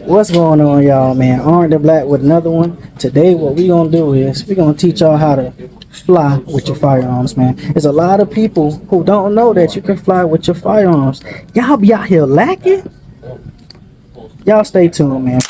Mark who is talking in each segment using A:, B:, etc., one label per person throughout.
A: What's going on, y'all, man? Aren't the Black with another one. Today what we gonna do is we gonna teach y'all how to fly with your firearms, man. There's a lot of people who don't know that you can fly with your firearms. Y'all be out here lacking. Y'all stay tuned, man.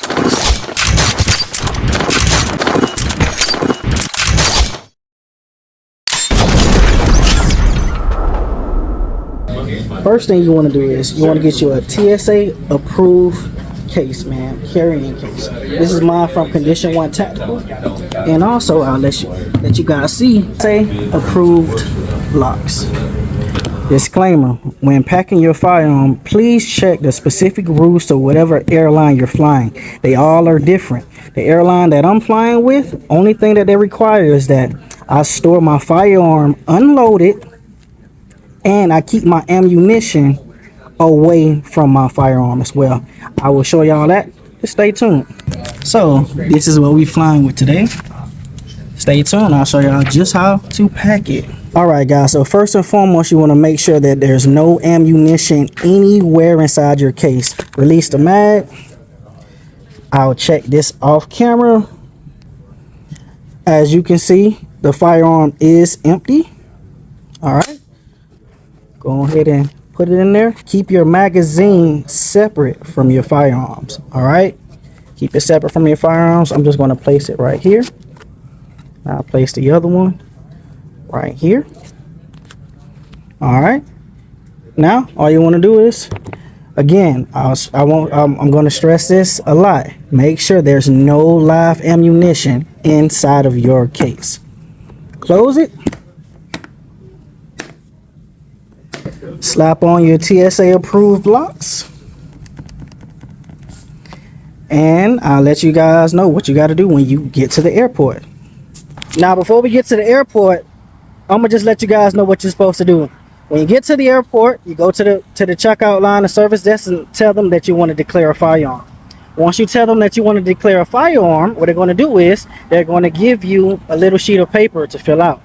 A: First thing you want to do is you want to get you a TSA approved case, man, carrying case. This is mine from Condition 1 Tactical, and also I'll let you guys see say approved locks. Disclaimer: when packing your firearm, please check the specific rules to whatever airline you're flying. They all are different. The airline that I'm flying with, only thing that they require is that I store my firearm unloaded and I keep my ammunition away from my firearm as well. I will show y'all that. Just stay tuned. So this is what we flying with today. Stay tuned. I'll show y'all just how to pack it. All right, guys. So first and foremost, you want to make sure that there's no ammunition anywhere inside your case. Release the mag. I'll check this off camera. As you can see, the firearm is empty. All right. Go ahead and put it in there. Keep your magazine separate from your firearms. All right, keep it separate from your firearms. I'm just going to place it right here. I'll place the other one right here. All right, now all you want to do is, again, I'm going to stress this a lot. Make sure there's no live ammunition inside of your case. Close it. Slap on your TSA approved locks, and I'll let you guys know what you got to do when you get to the airport. Now, before we get to the airport, I'm gonna just let you guys know what you're supposed to do. When you get to the airport, you go to the checkout line, the service desk, and tell them that you want to declare a firearm. Once you tell them that you want to declare a firearm, what they're going to do is they're going to give you a little sheet of paper to fill out.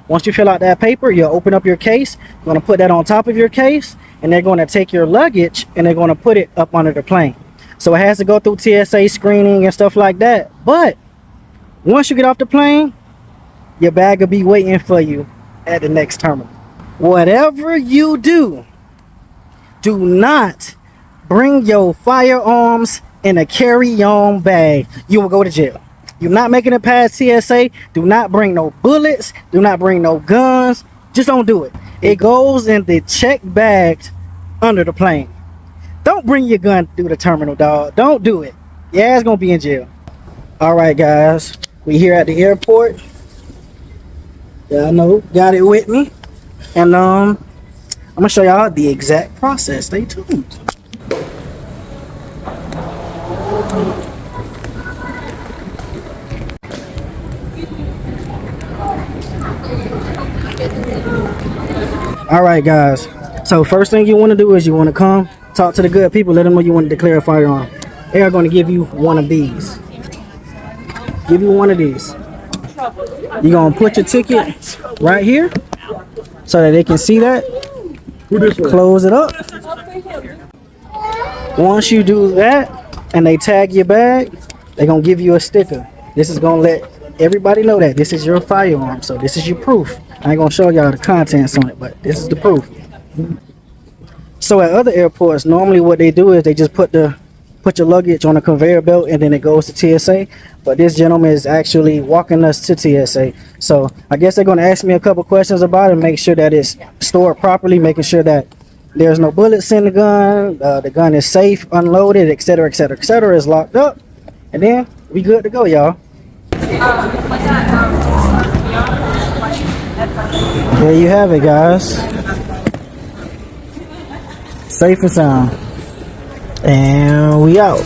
A: Once you fill out that paper, you'll open up your case. You're going to put that on top of your case, and they're going to take your luggage and they're going to put it up under the plane. So it has to go through TSA screening and stuff like that. But once you get off the plane, your bag will be waiting for you at the next terminal. Whatever you do, do not bring your firearms in a carry-on bag. You will go to jail. You're not making it past TSA. Do not bring no bullets. Do not bring no guns. Just don't do it. It goes in the checked bags under the plane. Don't bring your gun through the terminal, dog. Don't do it. Your ass gonna be in jail. All right, guys. We here at the airport. Y'all know, got it with me. And I'm gonna show y'all the exact process. Stay tuned. All right, guys, so first thing you want to do is you want to come talk to the good people, let them know you want to declare a firearm. They are going to give you one of these. You're going to put your ticket right here so that they can see that. Close it up. Once you do that and they tag your bag, they're going to give you a sticker. This is going to let everybody know that this is your firearm, so this is your proof. I ain't gonna show y'all the contents on it, but this is the proof. So at other airports, normally what they do is they just put your luggage on a conveyor belt and then it goes to TSA. But this gentleman is actually walking us to TSA. So I guess they're gonna ask me a couple questions about it, make sure that it's stored properly, making sure that there's no bullets in the gun is safe, unloaded, etc., etc., etc., is locked up, and then we good to go, y'all. There you have it, guys. Safe and sound. And we out.